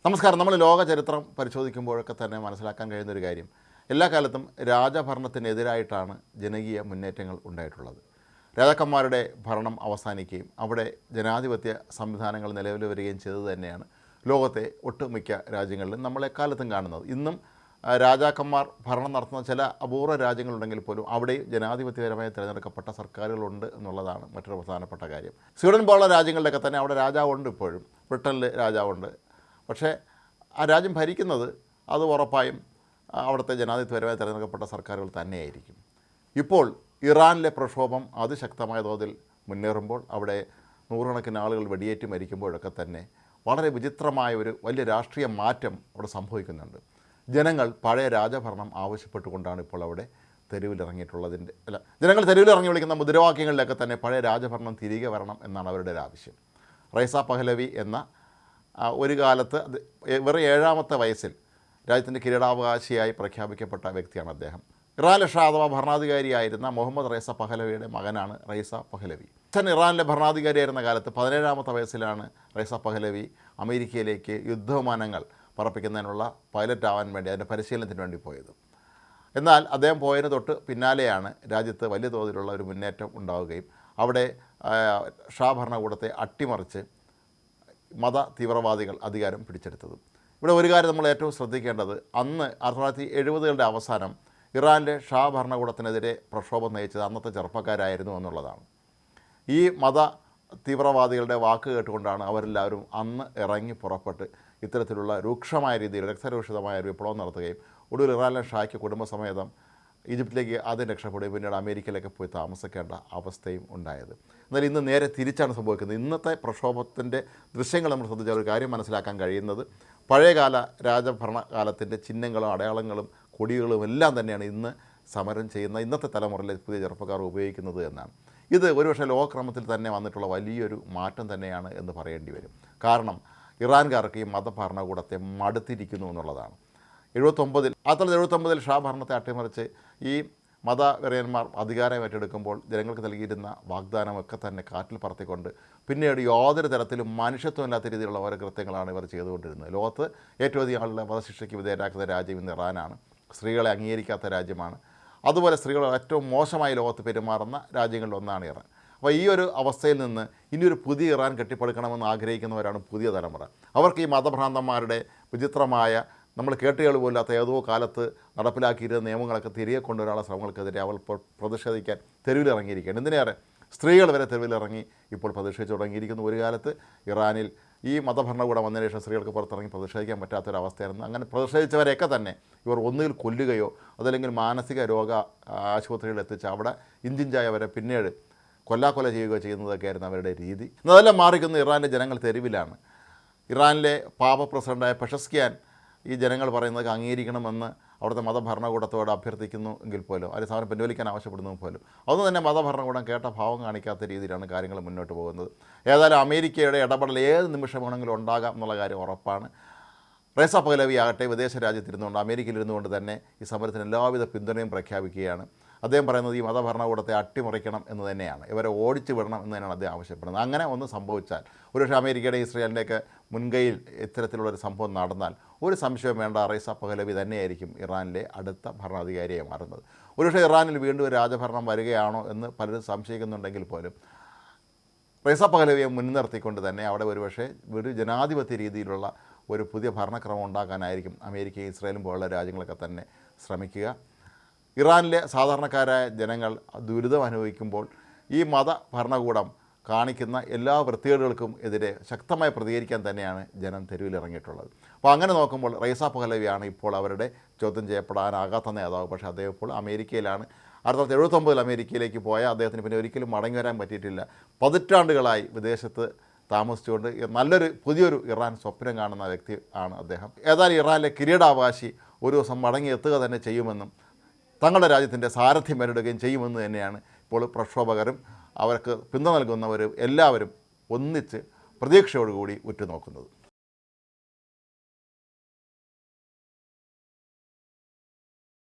നമസ്കാരം. നമ്മൾ ലോക ചരിത്രം പരിശോധിക്കുമ്പോഴൊക്കെ തന്നെ മനസ്സിലാക്കാൻ കഴിയുന്നൊരു കാര്യം, എല്ലാ കാലത്തും രാജഭരണത്തിനെതിരായിട്ടാണ് ജനകീയ മുന്നേറ്റങ്ങൾ ഉണ്ടായിട്ടുള്ളത്. രാജാക്കന്മാരുടെ ഭരണം അവസാനിക്കുകയും അവിടെ ജനാധിപത്യ സംവിധാനങ്ങൾ നിലവിൽ വരികയും ചെയ്തത് തന്നെയാണ് ലോകത്തെ ഒട്ടുമിക്ക രാജ്യങ്ങളിലും നമ്മൾ എക്കാലത്തും കാണുന്നത്. ഇന്നും രാജാക്കന്മാർ ഭരണം നടത്തുന്ന ചില അപൂർവ രാജ്യങ്ങളുണ്ടെങ്കിൽ പോലും അവിടെയും ജനാധിപത്യപരമായി തിരഞ്ഞെടുക്കപ്പെട്ട സർക്കാരുകളുണ്ട് എന്നുള്ളതാണ് മറ്റൊരു പ്രധാനപ്പെട്ട കാര്യം. സ്വീഡൻ പോലുള്ള രാജ്യങ്ങളിലൊക്കെ തന്നെ അവിടെ രാജാവുണ്ട്. ഇപ്പോഴും ബ്രിട്ടനിൽ രാജാവുണ്ട്. പക്ഷേ ആ രാജ്യം ഭരിക്കുന്നത് അത് ഉറപ്പായും അവിടുത്തെ ജനാധിപത്യപരമായി തിരഞ്ഞെടുക്കപ്പെട്ട സർക്കാരുകൾ തന്നെയായിരിക്കും. ഇപ്പോൾ ഇറാനിലെ പ്രക്ഷോഭം അതിശക്തമായ തോതിൽ മുന്നേറുമ്പോൾ അവിടെ നൂറുകണക്കിന് ആളുകൾ വെടിയേറ്റ് മരിക്കുമ്പോഴൊക്കെ തന്നെ വളരെ വിചിത്രമായ ഒരു വലിയ രാഷ്ട്രീയ മാറ്റം അവിടെ സംഭവിക്കുന്നുണ്ട്. ജനങ്ങൾ പഴയ രാജഭരണം ആവശ്യപ്പെട്ടുകൊണ്ടാണ് ഇപ്പോൾ അവിടെ ജനങ്ങൾ തെരുവിലിറങ്ങി വിളിക്കുന്ന മുദ്രാവാക്യങ്ങളിലൊക്കെ തന്നെ പഴയ രാജഭരണം തിരികെ വരണം എന്നാണ് അവരുടെ ഒരു ആവശ്യം. റൈസ പഹ്ലവി എന്ന ഒരു കാലത്ത് വെറും 7ാമത്തെ വയസ്സിൽ രാജ്യത്തിൻ്റെ കിരീടാവകാശിയായി പ്രഖ്യാപിക്കപ്പെട്ട വ്യക്തിയാണ് അദ്ദേഹം. ഇറാനിലെ ഷാ അഥവാ ഭരണാധികാരിയായിരുന്ന മുഹമ്മദ് റൈസ പഹ്ലവിയുടെ മകനാണ് റൈസ പഹ്ലവി. അച്ഛൻ ഇറാനിലെ ഭരണാധികാരിയായിരുന്ന കാലത്ത് 17ാമത്തെ വയസ്സിലാണ് റൈസ പഹ്ലവി അമേരിക്കയിലേക്ക് യുദ്ധവിമാനങ്ങൾ പറപ്പിക്കുന്നതിനുള്ള പൈലറ്റ് ആവാൻ വേണ്ടി, അതിൻ്റെ പരിശീലനത്തിന് വേണ്ടി പോയത്. എന്നാൽ അദ്ദേഹം പോയതിന് തൊട്ട് പിന്നാലെയാണ് രാജ്യത്ത് വലിയ തോതിലുള്ള ഒരു മുന്നേറ്റം ഉണ്ടാവുകയും അവിടെ ഷാ ഭരണകൂടത്തെ അട്ടിമറിച്ച് മത തീവ്രവാദികൾ അധികാരം പിടിച്ചെടുത്തത്. ഇവിടെ ഒരു കാര്യം നമ്മൾ ഏറ്റവും ശ്രദ്ധിക്കേണ്ടത്, അന്ന് 1970കളുടെ അവസാനം ഇറാനിലെ ഷാ ഭരണകൂടത്തിനെതിരെ പ്രക്ഷോഭം നയിച്ചത് അന്നത്തെ ചെറുപ്പക്കാരായിരുന്നു എന്നുള്ളതാണ്. ഈ മത തീവ്രവാദികളുടെ വാക്ക് കേട്ടുകൊണ്ടാണ് അവരെല്ലാവരും അന്ന് ഇറങ്ങി പുറപ്പെട്ട് ഇത്തരത്തിലുള്ള രൂക്ഷമായ രീതിയിൽ രക്തരൂഷിതമായ ഒരു വിപ്ലവം നടത്തുകയും ഒടുവിൽ ഇറാനിലെ ഷായ്ക്ക് കുടുംബസമേതം ഈജിപ്തിലേക്ക് ആദ്യം രക്ഷപ്പെടുകയും പിന്നീട് അമേരിക്കയിലേക്ക് പോയി താമസിക്കേണ്ട അവസ്ഥയും ഉണ്ടായത്. എന്നാൽ ഇന്ന് നേരെ തിരിച്ചാണ് സംഭവിക്കുന്നത്. ഇന്നത്തെ പ്രക്ഷോഭത്തിൻ്റെ ദൃശ്യങ്ങൾ നമ്മൾ ശ്രദ്ധിച്ചാൽ ഒരു കാര്യം മനസ്സിലാക്കാൻ കഴിയുന്നത്, പഴയകാല രാജഭരണകാലത്തിൻ്റെ ചിഹ്നങ്ങളും അടയാളങ്ങളും കൊടികളും എല്ലാം തന്നെയാണ് ഇന്ന് സമരം ചെയ്യുന്ന ഇന്നത്തെ തലമുറയിലെ പുതിയ ചെറുപ്പക്കാർ ഉപയോഗിക്കുന്നത് എന്നാണ്. ഇത് ഒരുപക്ഷെ ലോകക്രമത്തിൽ തന്നെ വന്നിട്ടുള്ള വലിയൊരു മാറ്റം തന്നെയാണ് എന്ന് പറയേണ്ടി വരും. കാരണം ഇറാൻകാർക്ക് ഈ മതഭരണകൂടത്തെ മടുത്തിരിക്കുന്നു എന്നുള്ളതാണ്. 1979 ഷാ ഭരണത്തെ അട്ടിമറിച്ച് ഈ മതവെറിയന്മാർ അധികാരം ഏറ്റെടുക്കുമ്പോൾ ജനങ്ങൾക്ക് നൽകിയിരുന്ന വാഗ്ദാനമൊക്കെ തന്നെ കാറ്റിൽ പറത്തിക്കൊണ്ട് പിന്നീട് യാതൊരു തരത്തിലും മനുഷ്യത്വമില്ലാത്ത രീതിയിലുള്ള ഓരോ കൃത്യങ്ങളാണ് ഇവർ ചെയ്തുകൊണ്ടിരുന്നത്. ലോകത്ത് ഏറ്റവും അധികം ആളുകളെ വധശിക്ഷയ്ക്ക് വിധേയരാക്കുന്ന രാജ്യം ഇന്ന് ഇറാനാണ്. സ്ത്രീകളെ അംഗീകരിക്കാത്ത രാജ്യമാണ്. അതുപോലെ സ്ത്രീകൾ ഏറ്റവും മോശമായി ലോകത്ത് പെരുമാറുന്ന രാജ്യങ്ങളിലൊന്നാണ് ഇറാൻ. അപ്പോൾ ഈ ഒരു അവസ്ഥയിൽ നിന്ന് ഇനിയൊരു പുതിയ ഇറാൻ കെട്ടിപ്പടുക്കണമെന്ന് ആഗ്രഹിക്കുന്നവരാണ് പുതിയ തലമുറ. അവർക്ക് ഈ മതഭ്രാന്തന്മാരുടെ വിചിത്രമായ, നമ്മൾ കേട്ടുകൾ പോലാത്ത ഏതോ കാലത്ത് നടപ്പിലാക്കിയിരുന്ന നിയമങ്ങളൊക്കെ തിരികെ കൊണ്ടുവരാനുള്ള ശ്രമങ്ങൾക്കെതിരെ അവൾ പ്രതിഷേധിക്കാൻ തെരുവിലിറങ്ങിയിരിക്കുകയാണ്. എന്തിനേറെ സ്ത്രീകൾ വരെ തെരുവിലിറങ്ങി ഇപ്പോൾ പ്രതിഷേധിച്ചു തുടങ്ങിയിരിക്കുന്നു. ഒരു കാലത്ത് ഇറാനിൽ ഈ മതഭരണകൂടം വന്നതിന് ശേഷം സ്ത്രീകൾക്ക് പുറത്തിറങ്ങി പ്രതിഷേധിക്കാൻ പറ്റാത്തൊരവസ്ഥയായിരുന്നു. അങ്ങനെ പ്രതിഷേധിച്ചവരെയൊക്കെ തന്നെ ഇവർ ഒന്നുകിൽ കൊല്ലുകയോ അതല്ലെങ്കിൽ മാനസിക രോഗ ആശുപത്രികളിൽ എത്തിച്ച് അവിടെ ഇഞ്ചിഞ്ചായവരെ പിന്നീട് കൊല്ലാക്കൊല ചെയ്യുകയോ ചെയ്യുന്നതൊക്കെയായിരുന്നു അവരുടെ രീതി. അതെല്ലാം മാറിക്കുന്ന ഇറാനിലെ ജനങ്ങൾ തെരുവിലാണ്. ഇറാനിലെ പാപ പ്രസിഡൻ്റായ പെഷസ്കിയാൻ ഈ ജനങ്ങൾ പറയുന്നത് അംഗീകരിക്കണമെന്ന് അവിടുത്തെ മതഭരണകൂടത്തോട് അഭ്യർത്ഥിക്കുന്നു എങ്കിൽ പോലും അവർ സമരം പിൻവലിക്കാൻ ആവശ്യപ്പെടുന്നത് പോലും അതൊന്നും തന്നെ മതഭരണകൂടം കേട്ട ഭാവം കാണിക്കാത്ത രീതിയിലാണ് കാര്യങ്ങൾ മുന്നോട്ട് പോകുന്നത്. ഏതായാലും അമേരിക്കയുടെ ഇടപെടൽ ഏത് നിമിഷം വേണമെങ്കിലും ഉണ്ടാകാം എന്നുള്ള കാര്യം ഉറപ്പാണ്. റൈസ പഹ്ലവി ആകട്ടെ വിദേശ രാജ്യത്തിരുന്നുകൊണ്ട് അമേരിക്കയിലിരുന്നുകൊണ്ട് തന്നെ ഈ സമരത്തിന് എല്ലാവിധ പിന്തുണയും പ്രഖ്യാപിക്കുകയാണ്. അദ്ദേഹം പറയുന്നത് ഈ മതഭരണകൂടത്തെ അട്ടിമറിക്കണം എന്ന് തന്നെയാണ്, ഇവരെ ഓടിച്ചു വിടണം എന്ന് തന്നെയാണ് അദ്ദേഹം ആവശ്യപ്പെടുന്നത്. അങ്ങനെ ഒന്ന് സംഭവിച്ചാൽ, ഒരുപക്ഷെ അമേരിക്കയുടെ ഇസ്രായേലിൻ്റെയൊക്കെ മുൻകൈയിൽ ഇത്തരത്തിലുള്ളൊരു സംഭവം നടന്നാൽ ഒരു സംശയം വേണ്ട, റൈസ പഹ്ലവി തന്നെയായിരിക്കും ഇറാനിലെ അടുത്ത ഭരണാധികാരിയായി മാറുന്നത്. ഒരുപക്ഷെ ഇറാനിൽ വീണ്ടും ഒരു രാജഭരണം വരികയാണോ എന്ന് പലരും സംശയിക്കുന്നുണ്ടെങ്കിൽ പോലും റൈസ പഹ്ലവിയെ മുൻനിർത്തിക്കൊണ്ട് തന്നെ അവിടെ ഒരുപക്ഷെ ഒരു ജനാധിപത്യ രീതിയിലുള്ള ഒരു പുതിയ ഭരണക്രമം ഉണ്ടാക്കാനായിരിക്കും അമേരിക്കയും ഇസ്രായേലും പോലുള്ള രാജ്യങ്ങളൊക്കെ തന്നെ ശ്രമിക്കുക. ഇറാനിലെ സാധാരണക്കാരായ ജനങ്ങൾ ദുരിതം അനുഭവിക്കുമ്പോൾ ഈ മതഭരണകൂടം കാണിക്കുന്ന എല്ലാ വൃത്തികേടുകൾക്കും എതിരെ ശക്തമായി പ്രതികരിക്കാൻ തന്നെയാണ് ജനം തെരുവിലിറങ്ങിയിട്ടുള്ളത്. അപ്പോൾ അങ്ങനെ നോക്കുമ്പോൾ റൈസ പഹ്ലവിയാണ് ഇപ്പോൾ അവരുടെ ചോദ്യം ചെയ്യപ്പെടാനാകാത്ത നേതാവ്. പക്ഷേ അദ്ദേഹം ഇപ്പോൾ അമേരിക്കയിലാണ്. 1979 അമേരിക്കയിലേക്ക് പോയ അദ്ദേഹത്തിന് പിന്നെ ഒരിക്കലും മടങ്ങി വരാൻ പറ്റിയിട്ടില്ല. പതിറ്റാണ്ടുകളായി വിദേശത്ത് താമസിച്ചുകൊണ്ട് നല്ലൊരു പുതിയൊരു ഇറാൻ സ്വപ്നം കാണുന്ന വ്യക്തി ആണ് അദ്ദേഹം. ഏതായാലും ഇറാനിലെ കിരീടാവകാശി ഒരു ദിവസം മടങ്ങി എത്തുക തന്നെ ചെയ്യുമെന്നും തങ്ങളുടെ രാജ്യത്തിൻ്റെ സാരഥ്യം ഏറ്റെടുക്കുകയും ചെയ്യുമെന്ന് തന്നെയാണ് ഇപ്പോൾ പ്രക്ഷോഭകരും അവർക്ക് പിന്തുണ നൽകുന്നവരും എല്ലാവരും ഒന്നിച്ച് പ്രതീക്ഷയോടുകൂടി ഉറ്റുനോക്കുന്നത്.